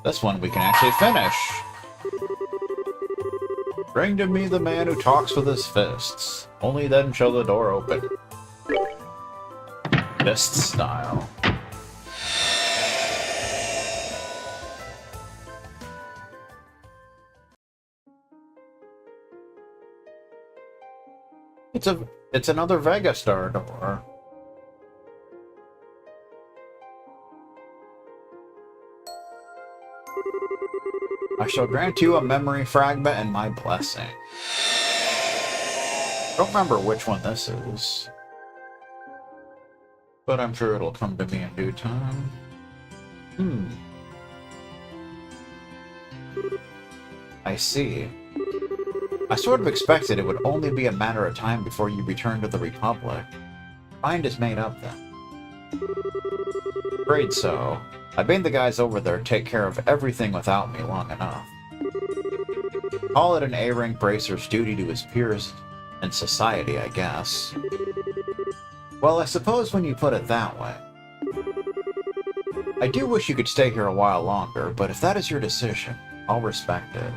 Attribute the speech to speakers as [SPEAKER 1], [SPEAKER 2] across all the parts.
[SPEAKER 1] This one we can actually finish. Bring to me the man who talks with his fists. Only then shall the door open. Fist style. It's another Vega Star door. I shall grant you a memory fragment and my blessing. Don't remember which one this is, but I'm sure it'll come to me in due time. I see. I sort of expected it would only be a matter of time before you return to the Republic. Mind is made up then. Afraid so. I made the guys over there take care of everything without me long enough. Call it an A-rank bracer's duty to his peers in society, I guess. Well, I suppose when you put it that way. I do wish you could stay here a while longer, but if that is your decision, I'll respect it.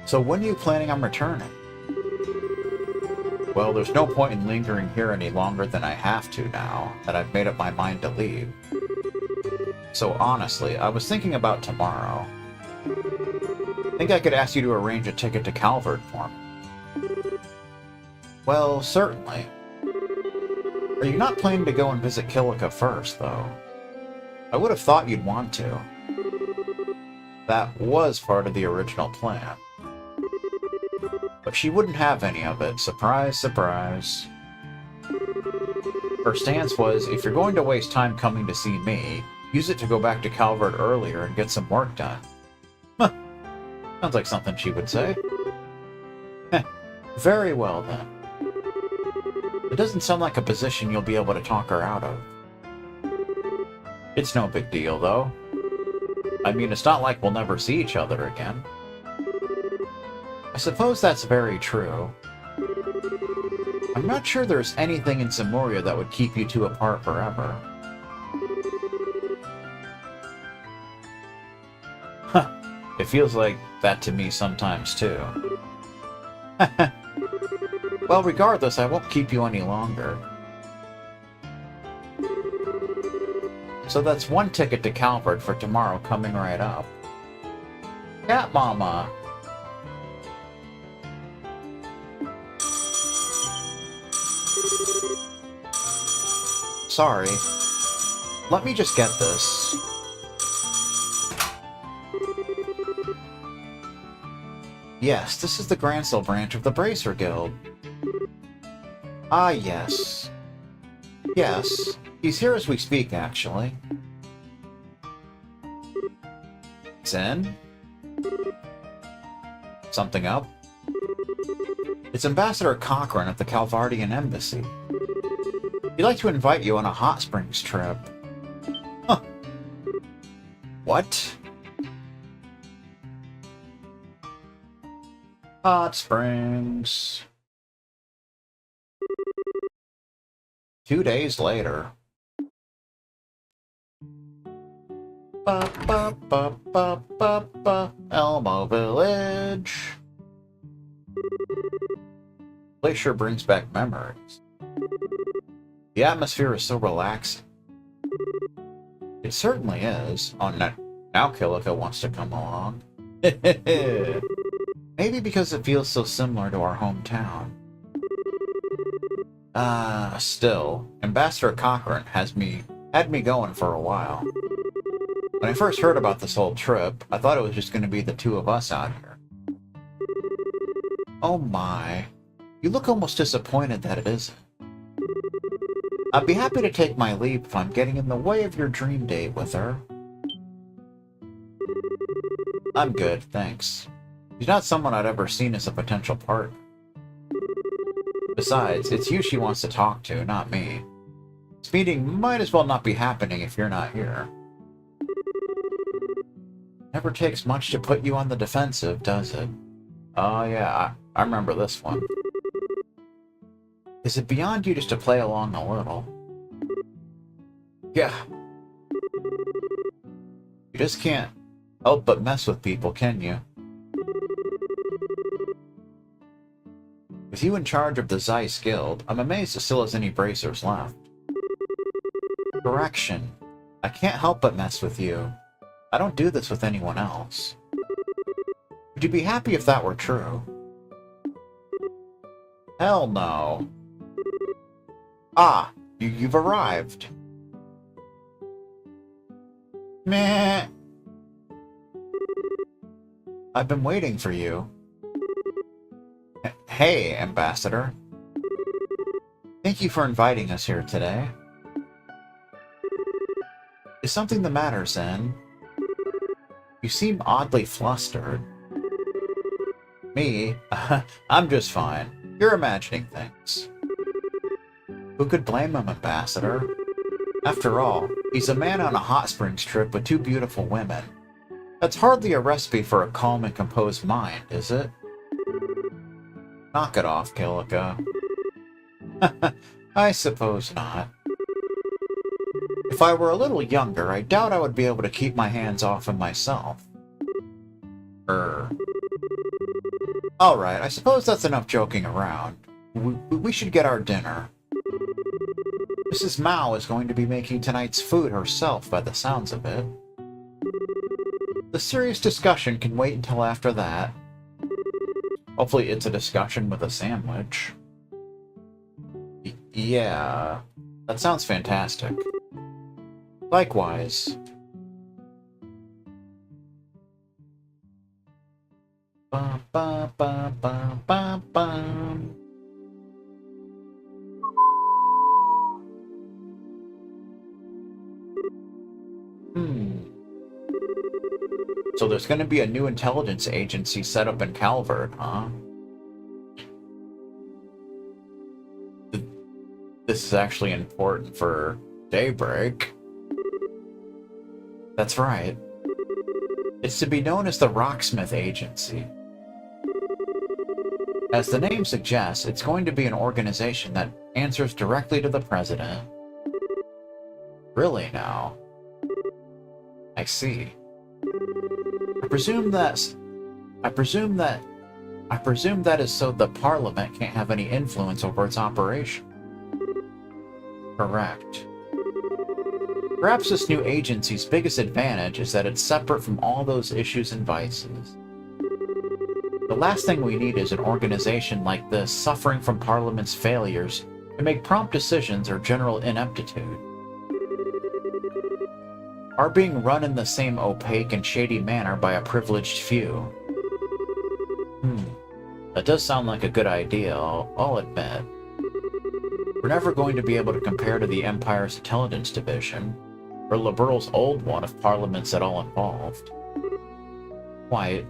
[SPEAKER 1] So when are you planning on returning? Well, there's no point in lingering here any longer than I have to now, that I've made up my mind to leave. So honestly, I was thinking about tomorrow. Think I could ask you to arrange a ticket to Calvert for me? Well, certainly. Are you not planning to go and visit Kilika first, though? I would have thought you'd want to. That was part of the original plan. But she wouldn't have any of it. Surprise, surprise. Her stance was, if you're going to waste time coming to see me, use it to go back to Calvert earlier and get some work done. Huh. Sounds like something she would say. Very well, then. It doesn't sound like a position you'll be able to talk her out of. It's no big deal, though. I mean, it's not like we'll never see each other again. I suppose that's very true. I'm not sure there's anything in Zemuria that would keep you two apart forever. Huh. It feels like that to me sometimes, too. Well, regardless, I won't keep you any longer. So that's one ticket to Calvert for tomorrow coming right up. Cat Mama! Sorry. Let me just get this. Yes, this is the Grancel branch of the Bracer Guild. Ah, yes. Yes, he's here as we speak, actually. Zen? Something up? It's Ambassador Cochrane at the Calvardian Embassy. He'd like to invite you on a hot springs trip. Huh. What? Hot springs. 2 days later. Ba ba ba ba ba ba. Elmo Village. Place sure brings back memories. The atmosphere is so relaxing. It certainly is. Oh, now Kilika wants to come along. Maybe because it feels so similar to our hometown. Still, Ambassador Cochrane had me going for a while. When I first heard about this whole trip, I thought it was just going to be the two of us out here. Oh my. You look almost disappointed that it isn't. I'd be happy to take my leave if I'm getting in the way of your dream date with her. I'm good, thanks. She's not someone I'd ever seen as a potential partner. Besides, it's you she wants to talk to, not me. This meeting might as well not be happening if you're not here. Never takes much to put you on the defensive, does it? Oh yeah, I remember this one. Is it beyond you just to play along a little? Yeah. You just can't help but mess with people, can you? With you in charge of the Zeiss Guild, I'm amazed it still has any bracers left. Correction. I can't help but mess with you. I don't do this with anyone else. Would you be happy if that were true? Hell no. Ah, you've arrived. Meh. I've been waiting for you. Hey, Ambassador. Thank you for inviting us here today. Is something the matter, Zen? You seem oddly flustered. Me? I'm just fine. You're imagining things. Who could blame him, Ambassador? After all, he's a man on a hot springs trip with two beautiful women. That's hardly a recipe for a calm and composed mind, is it? Knock it off, Kilika. I suppose not. If I were a little younger, I doubt I would be able to keep my hands off him myself. Alright, I suppose that's enough joking around. We should get our dinner. Mrs. Mao is going to be making tonight's food herself, by the sounds of it. The serious discussion can wait until after that. Hopefully it's a discussion with a sandwich. Yeah, that sounds fantastic. Likewise. Ba ba ba ba ba ba. So there's going to be a new intelligence agency set up in Calvert, huh? This is actually important for Daybreak. That's right. It's to be known as the Rocksmith Agency. As the name suggests, it's going to be an organization that answers directly to the president. Really now? I see. I presume that is so the Parliament can't have any influence over its operation. Correct. Perhaps this new agency's biggest advantage is that it's separate from all those issues and vices. The last thing we need is an organization like this suffering from Parliament's failures to make prompt decisions or general ineptitude. Are being run in the same opaque and shady manner by a privileged few. That does sound like a good idea, I'll admit. We're never going to be able to compare to the Empire's Intelligence Division, or Liberal's old one if Parliament's at all involved. Quite.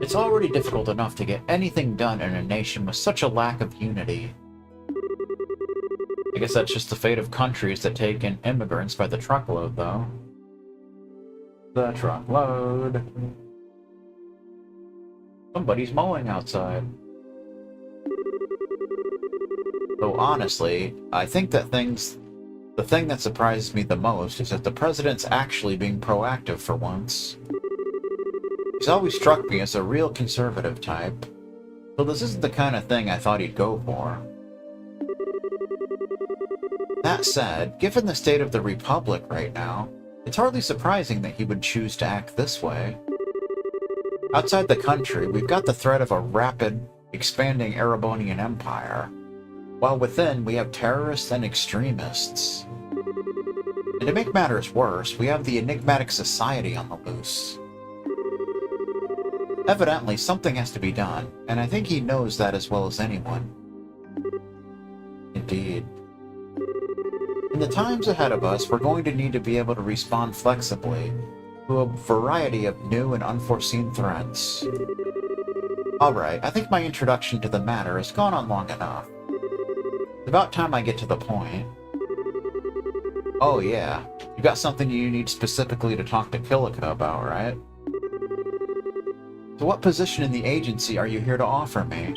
[SPEAKER 1] It's already difficult enough to get anything done in a nation with such a lack of unity. I guess that's just the fate of countries that take in immigrants by the truckload, though. The truckload. Somebody's mowing outside. Though honestly, I think that the thing that surprises me the most is that the president's actually being proactive for once. He's always struck me as a real conservative type, so this isn't the kind of thing I thought he'd go for. That said, given the state of the Republic right now, it's hardly surprising that he would choose to act this way. Outside the country, we've got the threat of a rapid, expanding Erebonian Empire, while within we have terrorists and extremists. And to make matters worse, we have the enigmatic society on the loose. Evidently, something has to be done, and I think he knows that as well as anyone. Indeed. In the times ahead of us, we're going to need to be able to respond flexibly to a variety of new and unforeseen threats. Alright, I think my introduction to the matter has gone on long enough. It's about time I get to the point. Oh yeah, you got something you need specifically to talk to Kilika about, right? So what position in the agency are you here to offer me?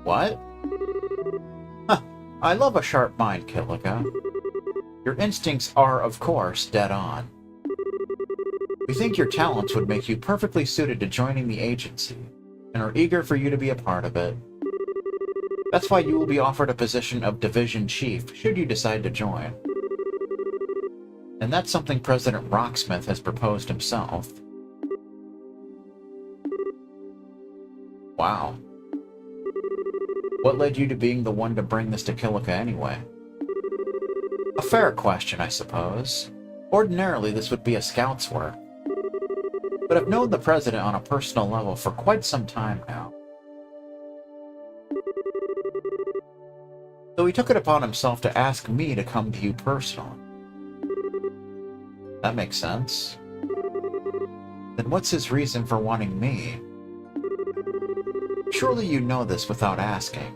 [SPEAKER 1] What? Huh, I love a sharp mind, Kilika. Your instincts are, of course, dead on. We think your talents would make you perfectly suited to joining the agency, and are eager for you to be a part of it. That's why you will be offered a position of Division Chief, should you decide to join. And that's something President Rocksmith has proposed himself. Wow. What led you to being the one to bring this to Kilika anyway? A fair question, I suppose. Ordinarily, this would be a scout's work. But I've known the President on a personal level for quite some time now. So he took it upon himself to ask me to come to you personally. That makes sense. Then what's his reason for wanting me? Surely you know this without asking.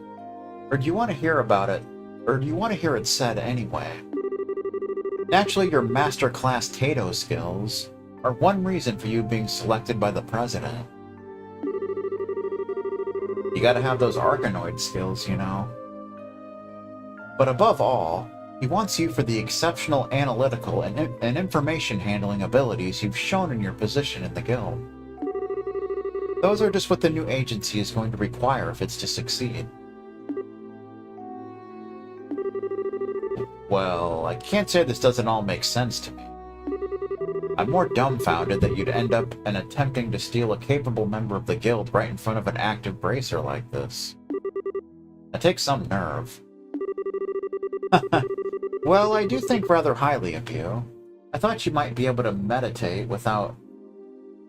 [SPEAKER 1] Or do you want to hear about it? Or do you want to hear it said anyway? Naturally, your master-class Tato skills are one reason for you being selected by the President. You gotta have those Argonoid skills, you know. But above all, he wants you for the exceptional analytical and information handling abilities you've shown in your position in the guild. Those are just what the new agency is going to require if it's to succeed. Well, I can't say this doesn't all make sense to me. I'm more dumbfounded that you'd end up attempting to steal a capable member of the guild right in front of an active bracer like this. That takes some nerve. Well, I do think rather highly of you. I thought you might be able to meditate without...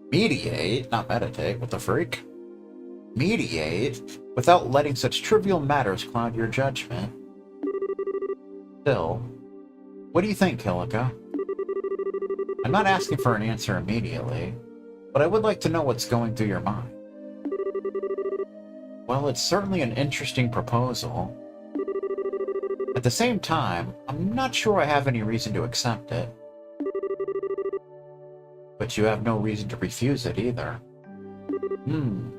[SPEAKER 1] Mediate? Not meditate, what the freak? Mediate without letting such trivial matters cloud your judgment. Still, what do you think, Kilika? I'm not asking for an answer immediately, but I would like to know what's going through your mind. Well, it's certainly an interesting proposal. At the same time, I'm not sure I have any reason to accept it. But you have no reason to refuse it either. Am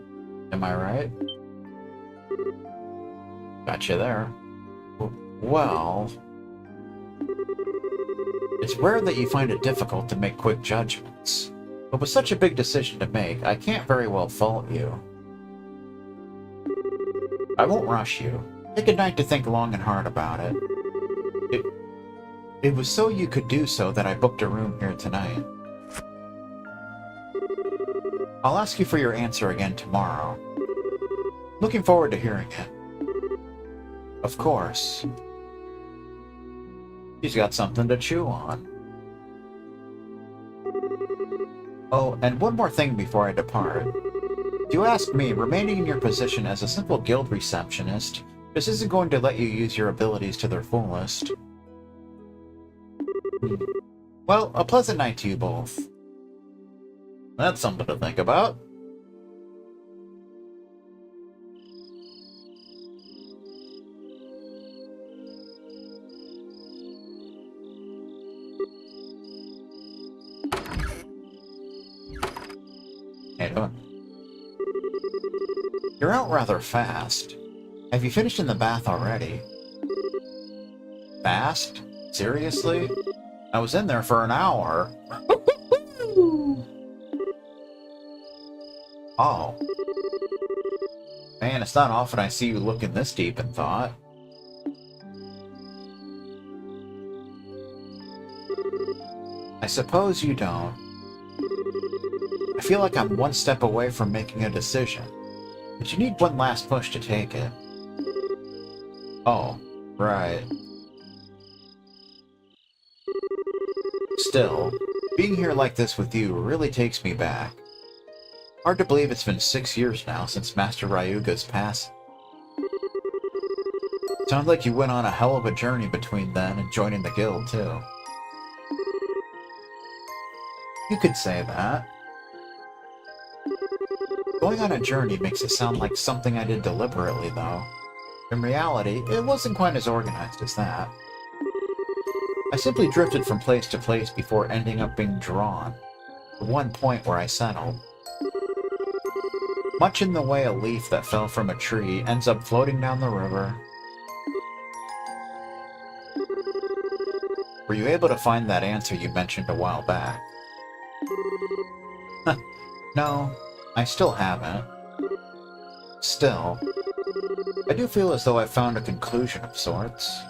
[SPEAKER 1] I right? Gotcha there. Well... It's rare that you find it difficult to make quick judgments. But with such a big decision to make, I can't very well fault you. I won't rush you. Take a night to think long and hard about it. It was so you could do so that I booked a room here tonight. I'll ask you for your answer again tomorrow. Looking forward to hearing it. Of course. She's got something to chew on. Oh, and one more thing before I depart. If you ask me, remaining in your position as a simple guild receptionist just isn't going to let you use your abilities to their fullest. Well, a pleasant night to you both. That's something to think about. How you doing? You're out rather fast. Have you finished in the bath already? Fast? Seriously? I was in there for an hour. Oh. Man, it's not often I see you looking this deep in thought. I suppose you don't. I feel like I'm one step away from making a decision, but you need one last push to take it. Oh, right. Still, being here like this with you really takes me back. Hard to believe it's been 6 years now since Master Ryuga's passing. Sounds like you went on a hell of a journey between then and joining the guild, too. You could say that. Going on a journey makes it sound like something I did deliberately, though. In reality, it wasn't quite as organized as that. I simply drifted from place to place before ending up being drawn, to one point where I settled. Much in the way a leaf that fell from a tree ends up floating down the river. Were you able to find that answer you mentioned a while back? No, I still haven't. Still, I do feel as though I've found a conclusion of sorts.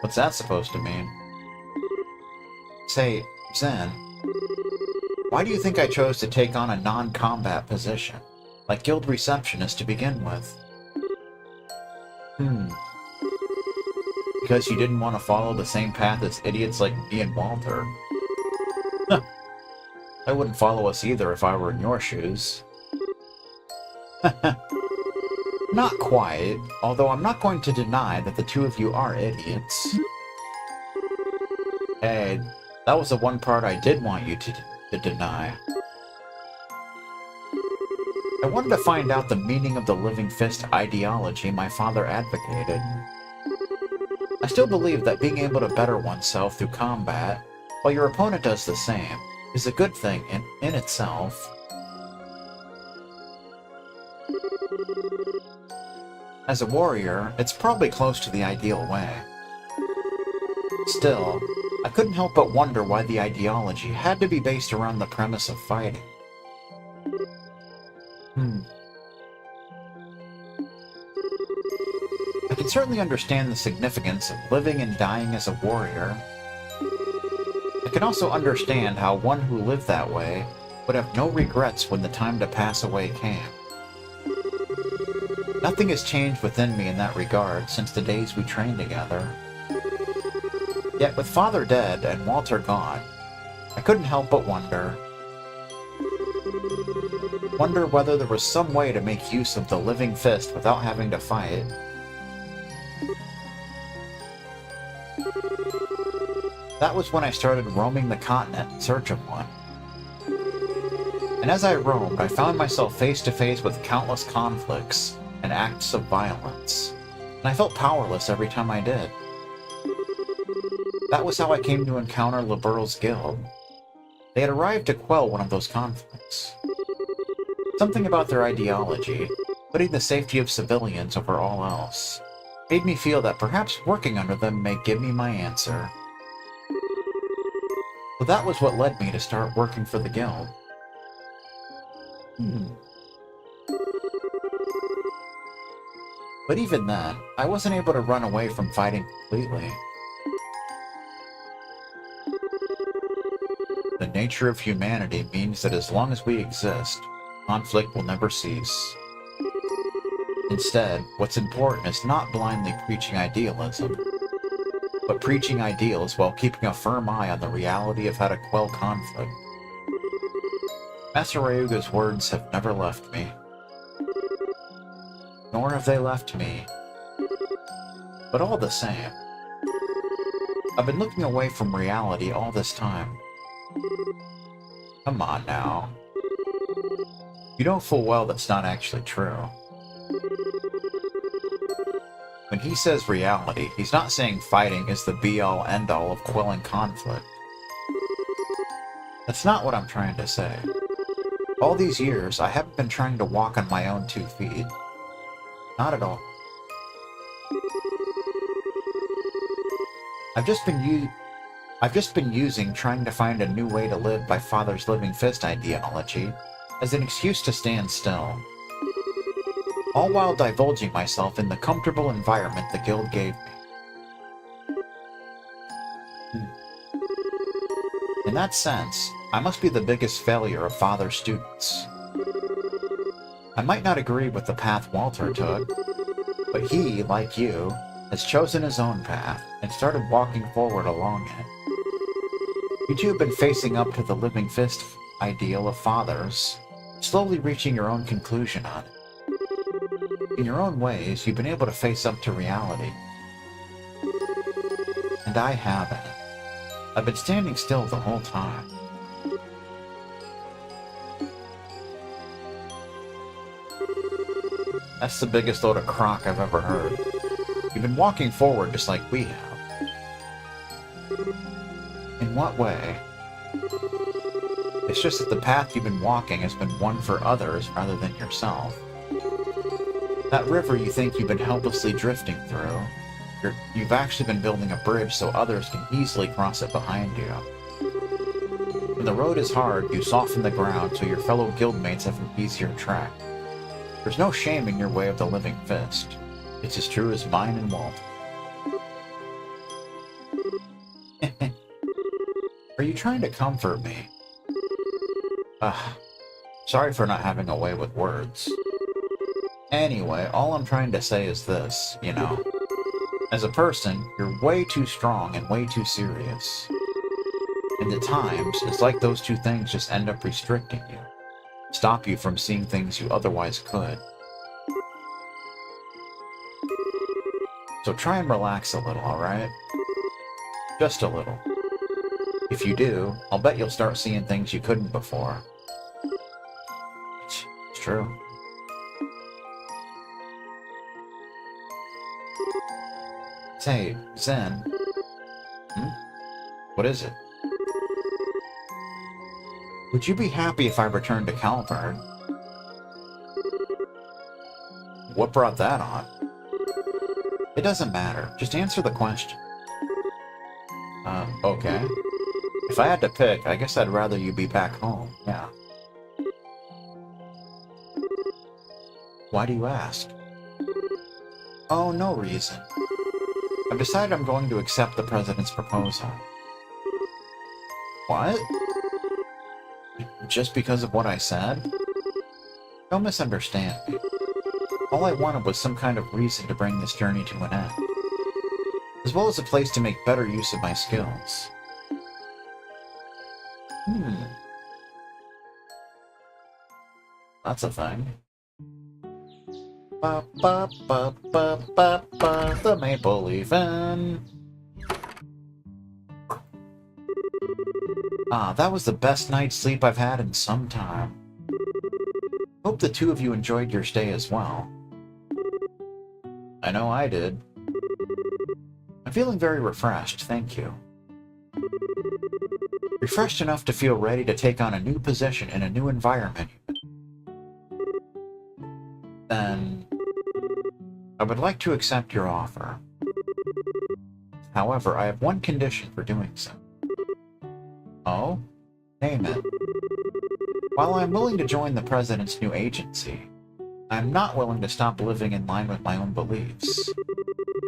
[SPEAKER 1] What's that supposed to mean? Say, Zen, why do you think I chose to take on a non-combat position, like guild receptionist to begin with? Because you didn't want to follow the same path as idiots like me and Walter. I wouldn't follow us either if I were in your shoes. Not quite, although I'm not going to deny that the two of you are idiots. Hey, that was the one part I did want you to deny. I wanted to find out the meaning of the Living Fist ideology my father advocated. I still believe that being able to better oneself through combat, while your opponent does the same, is a good thing in itself. As a warrior, it's probably close to the ideal way. Still, I couldn't help but wonder why the ideology had to be based around the premise of fighting. I can certainly understand the significance of living and dying as a warrior. I can also understand how one who lived that way would have no regrets when the time to pass away came. Nothing has changed within me in that regard since the days we trained together. Yet with Father dead and Walter gone, I couldn't help but wonder whether there was some way to make use of the Living Fist without having to fight. That was when I started roaming the continent in search of one. And as I roamed, I found myself face to face with countless conflicts and acts of violence, and I felt powerless every time I did. That was how I came to encounter Liberal's guild. They had arrived to quell one of those conflicts. Something about their ideology, putting the safety of civilians over all else, made me feel that perhaps working under them may give me my answer. So that was what led me to start working for the guild. But even then, I wasn't able to run away from fighting completely. The nature of humanity means that as long as we exist, conflict will never cease. Instead, what's important is not blindly preaching idealism, but preaching ideals while keeping a firm eye on the reality of how to quell conflict. Master Ryuga's words have never left me. Nor have they left me. But all the same, I've been looking away from reality all this time. Come on now. You know full well that's not actually true. When he says reality, he's not saying fighting is the be-all, end-all of quelling conflict. That's not what I'm trying to say. All these years, I haven't been trying to walk on my own 2 feet. Not at all. I've just been using trying to find a new way to live by Father's Living Fist ideology as an excuse to stand still. All while divulging myself in the comfortable environment the guild gave me. In that sense, I must be the biggest failure of Father's students. I might not agree with the path Walter took, but he, like you, has chosen his own path and started walking forward along it. You two have been facing up to the Living Fist ideal of Father's, slowly reaching your own conclusion on it. In your own ways, you've been able to face up to reality. And I haven't. I've been standing still the whole time. That's the biggest load of crock I've ever heard. You've been walking forward just like we have. In what way? It's just that the path you've been walking has been one for others rather than yourself. That river you think you've been helplessly drifting through, You've actually been building a bridge so others can easily cross it behind you. When the road is hard, you soften the ground so your fellow guildmates have an easier track. There's no shame in your way of the living fist. It's as true as mine and Walt. Are you trying to comfort me? Sorry for not having a way with words. Anyway, all I'm trying to say is this, you know. As a person, you're way too strong and way too serious. And at times, it's like those two things just end up restricting you. Stop you from seeing things you otherwise could. So try and relax a little, alright? Just a little. If you do, I'll bet you'll start seeing things you couldn't before. It's true. Say, Zen. What is it? Would you be happy if I returned to Calvard? What brought that on? It doesn't matter. Just answer the question. Okay. If I had to pick, I guess I'd rather you be back home, yeah. Why do you ask? Oh, no reason. I've decided I'm going to accept the President's proposal. What? Just because of what I said? Don't misunderstand me. All I wanted was some kind of reason to bring this journey to an end, as well as a place to make better use of my skills. That's a thing. Ba ba ba ba ba ba, the Maple Leaf Inn. That was the best night's sleep I've had in some time. Hope the two of you enjoyed your stay as well. I know I did. I'm feeling very refreshed, thank you. Refreshed enough to feel ready to take on a new position in a new environment. Then, I would like to accept your offer. However, I have one condition for doing so. Oh? Name it. While I'm willing to join the President's new agency, I'm not willing to stop living in line with my own beliefs.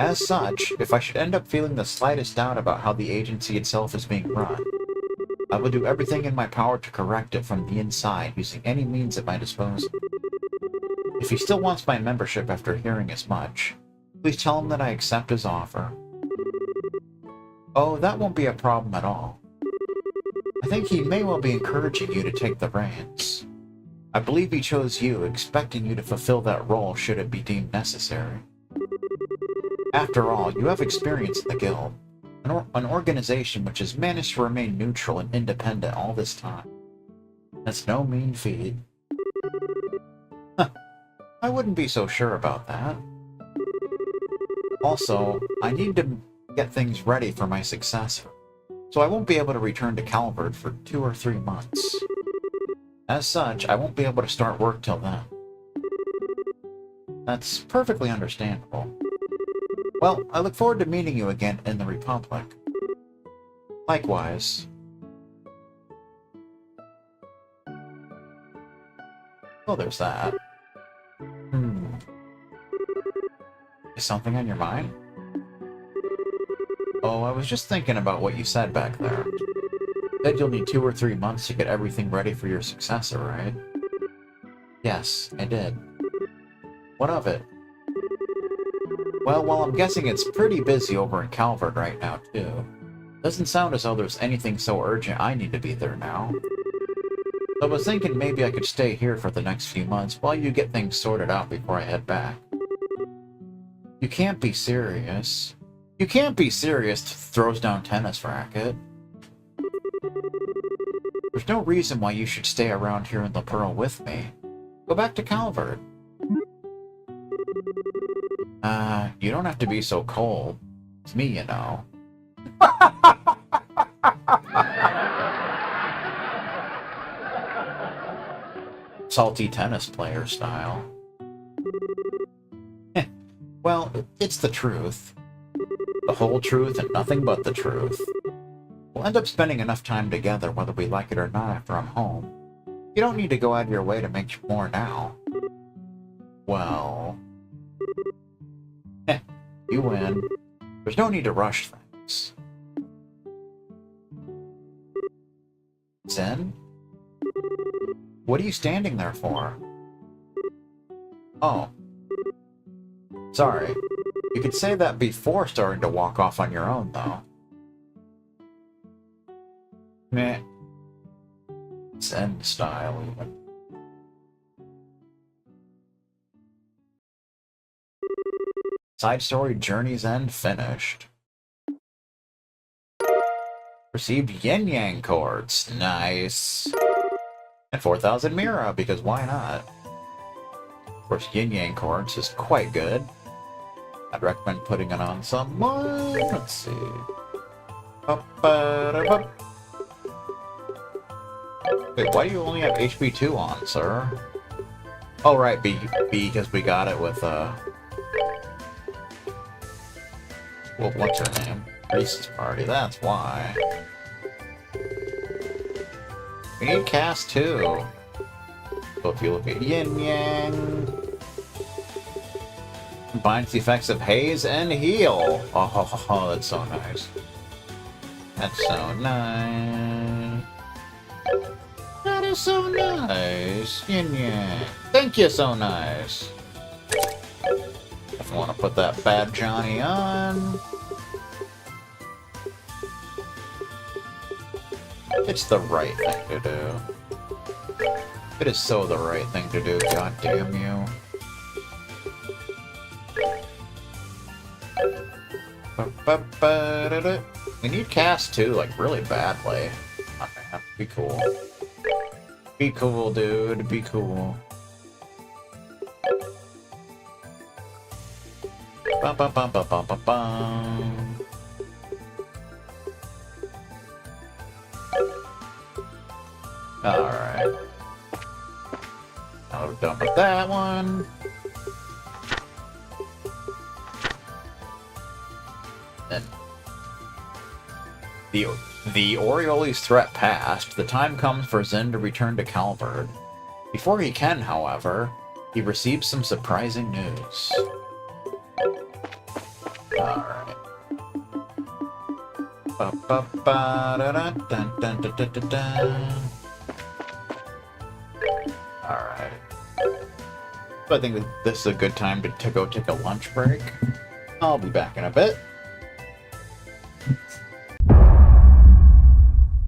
[SPEAKER 1] As such, if I should end up feeling the slightest doubt about how the agency itself is being run, I will do everything in my power to correct it from the inside using any means at my disposal. If he still wants my membership after hearing as much, please tell him that I accept his offer. Oh, that won't be a problem at all. I think he may well be encouraging you to take the reins. I believe he chose you, expecting you to fulfill that role should it be deemed necessary. After all, you have experience in the Guild, an organization which has managed to remain neutral and independent all this time. That's no mean feat. I wouldn't be so sure about that. Also, I need to get things ready for my successor, so I won't be able to return to Calvard for 2 or 3 months. As such, I won't be able to start work till then. That's perfectly understandable. Well, I look forward to meeting you again in the Republic. Likewise. Well, there's that. Is something on your mind? Oh, I was just thinking about what you said back there. You said you'll need 2 or 3 months to get everything ready for your successor, right? Yes, I did. What of it? Well, while I'm guessing it's pretty busy over in Calvard right now, too. Doesn't sound as though there's anything so urgent I need to be there now. I was thinking maybe I could stay here for the next few months while you get things sorted out before I head back. You can't be serious. You can't be serious, throws down tennis racket. There's no reason why you should stay around here in La Pearl with me. Go back to Calvard. You don't have to be so cold. It's me, you know. Salty tennis player style. Well, it's the truth. The whole truth and nothing but the truth. We'll end up spending enough time together whether we like it or not after I'm home. You don't need to go out of your way to make more now. Well... you win. There's no need to rush things. Zen? What are you standing there for? Oh. Sorry. You could say that before starting to walk off on your own, though. Meh. Zen style, even. Side story Journey's End finished. Received Yin Yang Quartz. Nice. And 4,000 Mira, because why not? Of course, Yin Yang Quartz is quite good. I'd recommend putting it on someone. Let's see. Wait, why do you only have HP 2 on, sir? Oh, right, because we got it with, well, what's her name? Reese's Party, that's why. We need cast 2. So if you look at Yin Yang... combines the effects of haze and heal. Oh, that's so nice. That's so nice. That is so nice. Yin Yang. Thank you, so nice. If I want to put that bad Johnny on. It's the right thing to do. It is so the right thing to do, god damn you. We need cast 2, like, really badly. Oh, man, be cool. Be cool, dude. Be cool. Bum, bum, bum, bum, bum, bum, bum. Alright. Now we're done with that one. Then the Orioli's threat passed. The time comes for Zen to return to Calvard. Before he can, however, he receives some surprising news. Alright. Alright. So I think this is a good time to go take a lunch break. I'll be back in a bit.